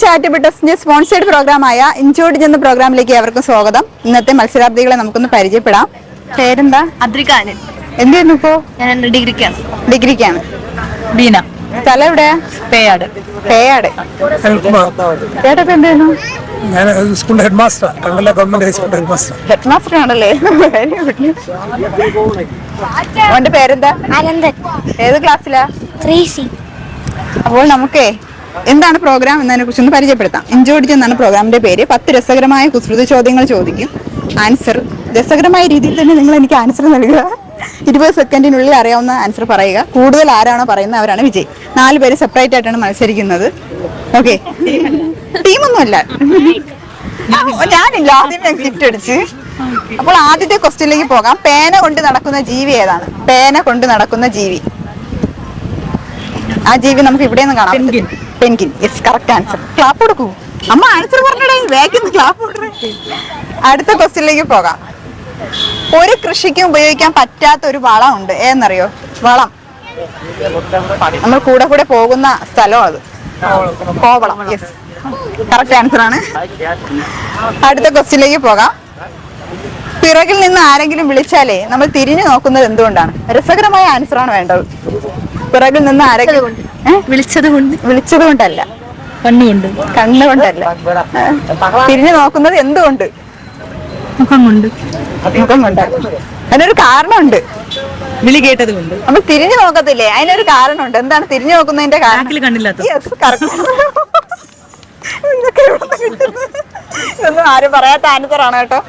Charitable ട്രസ്റ്റിന്റെ sponsored പ്രോഗ്രാമായ ഇൻചോടിജ് എന്ന പ്രോഗ്രാമിലേക്ക് ഏവർക്കും സ്വാഗതം. ഇന്നത്തെ മത്സരാർത്ഥികളെ നമുക്കൊന്ന് പരിചയപ്പെടാം. പേരെന്താ? അദ്രികാനൻ. എന്ത് ചെയ്യുന്നു ഇപ്പോ? ഞാൻ ഡിഗ്രിക്കാണ്. ഡിഗ്രിക്കാണ്. ബീന. സ്ഥലം എവിടെയാ? പേയാട്. പേയാട്. ചേട്ടപ്പ എന്ത് ചെയ്യുന്നു? ഞാൻ school head master, Kandala government high school head master. Head master ആണല്ലേ? അവന്റെ പേരെന്താ? അനന്തൻ. ഏത് ക്ലാസ്സിലാ? 3C. അപ്പോൾ നമുക്കേ എന്താണ് പ്രോഗ്രാം എന്നതിനെ കുറിച്ചൊന്ന് പരിചയപ്പെടുത്താം. ഇൻജോടിജ് എന്നാണ് പ്രോഗ്രാമിന്റെ പേര്. 10 രസകരമായ കുസൃതി ചോദ്യങ്ങൾ ചോദിക്കും. ആൻസർ രസകരമായ രീതിയിൽ തന്നെ നിങ്ങൾ എനിക്ക് ആൻസർ നൽകുക. 20 സെക്കൻഡിനുള്ളിൽ അറിയാവുന്ന ആൻസർ പറയുക. കൂടുതൽ ആരാണോ പറയുന്നത് അവരാണ് വിജയ്. 4 പേര് സെപ്പറേറ്റ് ആയിട്ടാണ് മത്സരിക്കുന്നത്. ഓക്കെ, ടീമൊന്നുമല്ല. ഞാനില്ല, ആദ്യം ഞാൻ ഗിഫ്റ്റ് അടിച്ച്. അപ്പോൾ ആദ്യത്തെ ക്വസ്റ്റ്യനിലേക്ക് പോകാം. പേന കൊണ്ട് നടക്കുന്ന ജീവി ഏതാണ്? പേന കൊണ്ട് നടക്കുന്ന ജീവി. ആ ജീവി നമുക്ക് ഇവിടെ നിന്ന് കാണാം. Penguin. Yes, correct answer. Clap കൊടുക്കൂ. അമ്മ ആൻസർ പറഞ്ഞിടേ, വേഗം ക്ലാപ്പ് കൊടുക്കേ. അടുത്ത ക്വസ്റ്റ്യനിലേക്ക് പോകാം. ഒരു കൃഷിക്ക് ഉപയോഗിക്കാൻ പറ്റാത്ത ഒരു വളം ഉണ്ട്. ഏതെന്നറിയോ? വളം നമ്മൾ കൂടെ കൂടെ പോകുന്ന സ്ഥലം അത്. കോവളം. യെസ്, കറക്റ്റ് ആൻസർ ആണ്. അടുത്ത ക്വസ്റ്റ്യനിലേക്ക് പോകാം. പിറകിൽ നിന്ന് ആരെങ്കിലും വിളിച്ചാലേ നമ്മൾ തിരിഞ്ഞു നോക്കുന്നത് എന്തുകൊണ്ടാണ്? രസകരമായ ആൻസർ ആണ് വേണ്ടത്. പിറകിൽ നിന്ന് ആരെങ്കിലും വിളിച്ചത് കൊണ്ടല്ല, കണ്ണുകൊണ്ടല്ല. തിരിഞ്ഞു നോക്കുന്നത് എന്തുകൊണ്ട്? മുഖം കൊണ്ട്. അതിനൊരു കാരണമുണ്ട്. വിളി കേട്ടത് കൊണ്ട് നമ്മൾ തിരിഞ്ഞു നോക്കത്തില്ലേ? അതിനൊരു കാരണമുണ്ട്. എന്താണ് തിരിഞ്ഞു നോക്കുന്നതിന്റെ കാരണം? ഇതൊന്നും ആരും പറയാത്ത ആൻസർ ആണ് കേട്ടോ.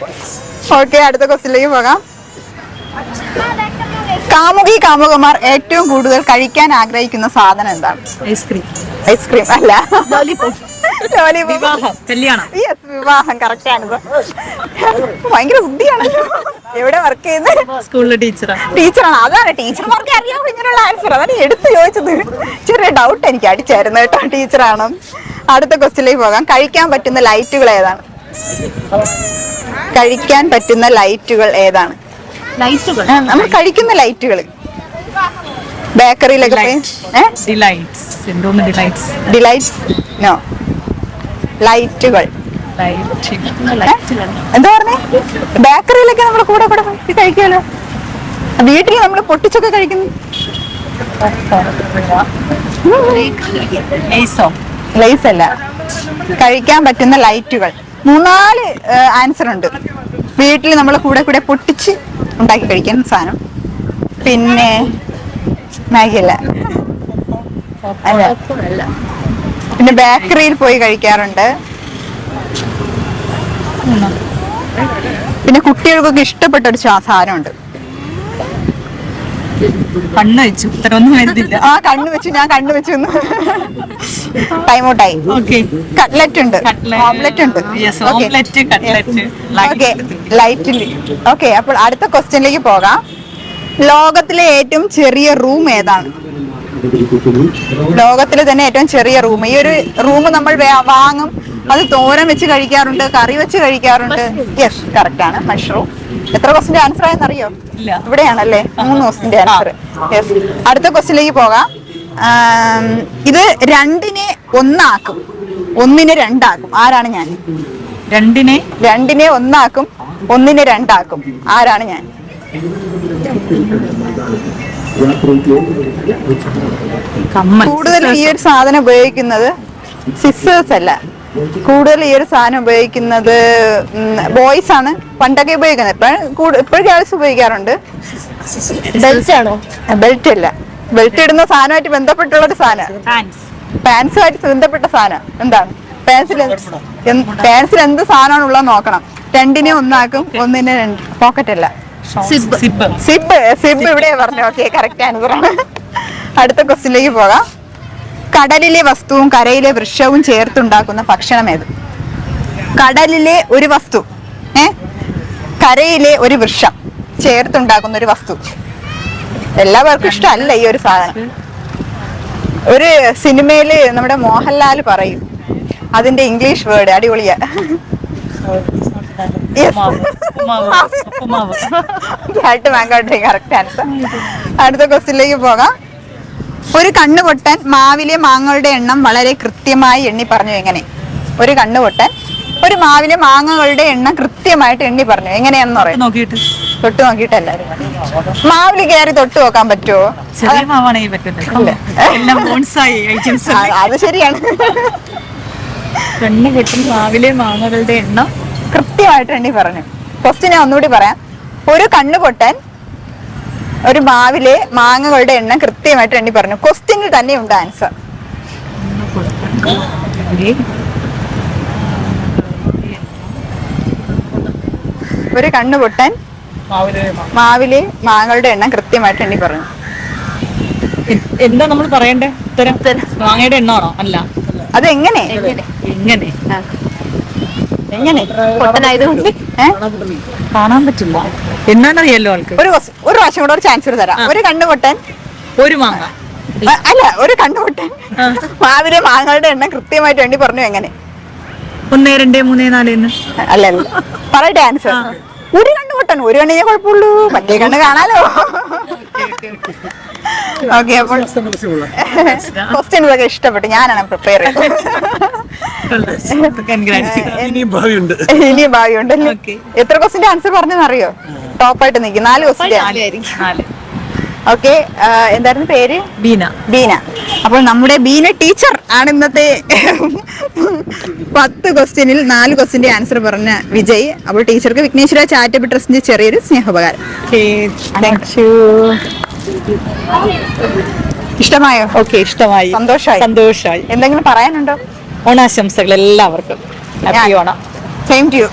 ഓക്കെ, അടുത്ത ക്വസ്റ്റ്യനിലേക്ക് പോകാം. കാമുകന്മാർ ഏറ്റവും കൂടുതൽ കഴിക്കാൻ ആഗ്രഹിക്കുന്ന സാധനം എന്താണ്? ഐസ്ക്രീം അല്ല, ലോലിപോപ്പ്. വിവാഹം. Correct answer. ഭയങ്കര ബുദ്ധിയാണ്. എവിടെ വർക്ക് ചെയ്യുന്നത്? സ്കൂളിലെ ടീച്ചറാണ്. അതാണ് ടീച്ചർമാർക്ക് അറിയാമോ ഇങ്ങനെയുള്ള ആൻസർ? അതാണ് എടുത്ത് ചോദിച്ചത്. ചെറിയ ഡൗട്ട് എനിക്ക് അടിച്ചായിരുന്നു കേട്ടോ, ടീച്ചറാണ്. അടുത്ത ക്വസ്റ്റ്യനിലേക്ക് പോകാം. കഴിക്കാൻ പറ്റുന്ന ലൈറ്റുകൾ ഏതാണ്? കഴിക്കാൻ പറ്റുന്ന ലൈറ്റുകൾ ഏതാണ്? നമ്മൾ കഴിക്കുന്ന ലൈറ്റുകൾ ബേക്കറിയിലൊക്കെ ഡിലൈറ്റ്സ്. നോ, ലൈറ്റുകൾ. എന്താ പറഞ്ഞേ? ബേക്കറിയിലൊക്കെ നമ്മൾ കൂടെ കൂടെ കഴിക്കാലോ. വീട്ടിൽ നമ്മൾ പൊട്ടിച്ചൊക്കെ കഴിക്കുന്നു. ലൈസ് അല്ല, കഴിക്കാൻ പറ്റുന്ന ലൈറ്റുകൾ. 3-4 ആൻസർ ഉണ്ട്. വീട്ടിൽ നമ്മൾ കൂടെ കൂടെ പൊട്ടിച്ച് ഉണ്ടാക്കി കഴിക്കുന്ന സാധനം. പിന്നെ മാഗി അല്ല, പിന്നെ ബേക്കറിയിൽ പോയി കഴിക്കാറുണ്ട്. പിന്നെ കുട്ടികൾക്കൊക്കെ ഇഷ്ടപ്പെട്ട ഒരു സാധനമുണ്ട്. കണ്ണ് വെച്ചു ഞാൻ കണ്ണു വെച്ചു. ടൈം ഔട്ടായി. കട്ട്ലറ്റ് ഉണ്ട്, ഓംലെറ്റ് ഉണ്ട്. ലൈറ്റിൽ. ഓക്കെ, അപ്പോൾ അടുത്ത ക്വസ്റ്റ്യനിലേക്ക് പോകാം. ലോകത്തിലെ ഏറ്റവും ചെറിയ റൂം ഏതാണ്? ലോകത്തിലെ തന്നെ ഏറ്റവും ചെറിയ റൂം. ഈ ഒരു റൂം നമ്മൾ വാങ്ങും. അത് തോരൻ വെച്ച് കഴിക്കാറുണ്ട്, കറി വെച്ച് കഴിക്കാറുണ്ട്. യെസ്, കറക്റ്റ് ആണ്. മഷ്റൂം. എത്ര ക്വസ്റ്റിന്റെ ആൻസർ ആയെന്ന് അറിയോ? ഇവിടെയാണല്ലേ 3 ക്വസ്റ്റിന്റെ ആൻസർ. യെസ്. അടുത്ത ക്വസ്റ്റിലേക്ക് പോകാം. ഇത് 2നെ 1 ആക്കും, 1നെ 2 ആക്കും. ആരാണ് ഞാൻ? 2നെ 1 ആക്കും, 1നെ 2 ആക്കും. ആരാണ് ഞാൻ? കൂടുതൽ ഈ ഒരു സാധനം ഉപയോഗിക്കുന്നത് സിസേഴ്സ് അല്ല. കൂടുതൽ ഈ ഒരു സാധനം ഉപയോഗിക്കുന്നത് ബോയ്സ് ആണ്. പണ്ടൊക്കെ ഉപയോഗിക്കുന്നത്. ഇപ്പോഴും ഗേൾസ് ഉപയോഗിക്കാറുണ്ട്. ബെൽറ്റ് അല്ല. ബെൽറ്റ് ഇടുന്ന സാധനമായിട്ട് ബന്ധപ്പെട്ടുള്ള ഒരു സാധനം. പാൻസുമായിട്ട് ബന്ധപ്പെട്ട സാധനം എന്താണ്? പാൻസിൽ എന്ത് സാധനമാണ് ഉള്ളത് നോക്കണം. 2നെ 1 ആക്കും, 1നെ 2. പോക്കറ്റ് അല്ല, സിബ് ഇവിടെ പറഞ്ഞു. ഓക്കെ, കറക്റ്റ് ആൻസർ ആണ്. അടുത്ത ക്വസ്റ്റ്യനിലേക്ക് പോകാം. കടലിലെ വസ്തുവും കരയിലെ വൃക്ഷവും ചേർത്തുണ്ടാക്കുന്ന ഭക്ഷണം ഏത്? കടലിലെ ഒരു വസ്തു, കരയിലെ ഒരു വൃക്ഷം ചേർത്തുണ്ടാക്കുന്ന ഒരു വസ്തു. എല്ലാവർക്കും ഇഷ്ടമല്ല ഈ ഒരു സാധനം. ഒരു സിനിമയില് നമ്മുടെ മോഹൻലാൽ പറയും അതിന്റെ ഇംഗ്ലീഷ് വേർഡ്. അടിപൊളിയാ. അടുത്ത ക്വസ്റ്റ്യനിലേക്ക് പോകാം. ഒരു കണ്ണുപൊട്ടൻ മാവിലെ മാങ്ങകളുടെ എണ്ണം വളരെ കൃത്യമായി എണ്ണി പറഞ്ഞു. എങ്ങനെ? ഒരു കണ്ണുപൊട്ടൻ ഒരു മാവിലെ മാങ്ങകളുടെ എണ്ണം കൃത്യമായിട്ട് എണ്ണി പറഞ്ഞു. എങ്ങനെയാണെന്ന് പറയാം. നോക്കിയിട്ട് തൊട്ട് നോക്കിയിട്ട് എല്ലാവരും മാവില് കയറി തൊട്ട് നോക്കാൻ പറ്റുമോ? ചെറിയ മാവാണെങ്കിൽ പറ്റുന്നില്ല. എല്ലാം ബോൺസായി ഐറ്റംസ്. അത് ശരിയാണ്. കണ്ണ് പൊട്ടും മാവിലെ മാങ്ങകളുടെ എണ്ണം കൃത്യമായിട്ട് എണ്ണി പറഞ്ഞു. ക്വസ്റ്റ്യൻ ഞാൻ ഒന്നുകൂടി പറയാം. ഒരു കണ്ണുപൊട്ടൻ ഒരു മാവിലെ മാങ്ങകളുടെ എണ്ണം കൃത്യമായിട്ട് എണ്ണി പറഞ്ഞു. ക്വസ്റ്റ്യനിൽ തന്നെ ഉണ്ട് ആൻസർ. ഒരു കണ്ണുപൊട്ടൻ മാവിലെ മാങ്ങകളുടെ എണ്ണം കൃത്യമായിട്ട് എണ്ണി പറഞ്ഞു. എന്താ നമ്മൾ പറയണ്ടേ? ഉത്തരം മാങ്ങയുടെ എണ്ണമാണോ? അല്ല, അതെങ്ങനെ എങ്ങനെ എങ്ങനെ പൊട്ടനായതുകൊണ്ട് കാണാൻ പറ്റില്ല. എന്നാന്നറിയല്ലോ ആൾക്ക്. ഒരു പ്രാവശ്യം കൂടെ ഒരു ചാൻസ് കൂടെ തരാം. ഒരു കണ്ണുപൊട്ടൻ ഒരു മാങ്ങ അല്ല, ഒരു കണ്ണുപൊട്ടൻ മാവിലെ മാങ്ങകളുടെ എണ്ണം കൃത്യമായിട്ട് എണ്ണി പറഞ്ഞു. എങ്ങനെ? 1 2 3 4 അല്ല അല്ല, പറയട്ടെ ആൻസർ. ഒരു കണ്ണുപൊട്ടൻ, ഒരു കണ്ണിനെ കുഴപ്പമുള്ളൂ, മറ്റേ കണ്ണ് കാണാലോ. ഓക്കെ, അപ്പോൾ ക്വസ്റ്റ്യൻ ഇതൊക്കെ ഇഷ്ടപ്പെട്ടു. ഞാനാണ് പ്രിപ്പയർ ചെയ്തത്. ഇനിയും ഭാവിയുണ്ട്. ഇനിയും ഭാവിയുണ്ടല്ലേ. എത്ര ക്വസ്റ്റിന്റെ ആൻസർ പറഞ്ഞെന്ന് അറിയോ? ടോപ്പായിട്ട് നിൽക്കും. 4 ക്വസ്റ്റ്യൻ. ഓക്കെ, എന്തായിരുന്നു പേര്? ബീന. ബീന. അപ്പോൾ നമ്മുടെ ബീന ടീച്ചർ ആണ് ഇന്നത്തെ 10 ക്വസ്റ്റ്യനിൽ 4 ക്വസ്റ്റ്യന്റെ ആൻസർ പറഞ്ഞ വിജയ്. അപ്പോൾ ടീച്ചർക്ക് വിഘ്നേശ്വര ചാരിറ്റബിൾ ട്രസ്റ്റിന്റെ ചെറിയൊരു സ്നേഹോപകാരം. ഇഷ്ടമായോ? ഓക്കെ, ഇഷ്ടമായി, സന്തോഷമായി. എന്തെങ്കിലും പറയാനുണ്ടോ? ഓണാശംസകൾ എല്ലാവർക്കും. Happy Onam. Same to you.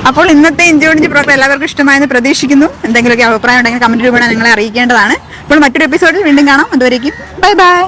അപ്പോൾ ഇന്നത്തെ ഇഞ്ചോടിഞ്ച് പ്രോഗ്രാം എല്ലാവർക്കും ഇഷ്ടമായെന്ന് പ്രതീക്ഷിക്കുന്നു. എന്തെങ്കിലുമൊക്കെ അഭിപ്രായം ഉണ്ടെങ്കിൽ കമന്റ് രൂപേണ നിങ്ങളെ അറിയിക്കേണ്ടതാണ്. അപ്പോൾ മറ്റൊരു എപ്പിസോഡിൽ വീണ്ടും കാണാം. അതുവരേക്കും ബൈ ബൈ.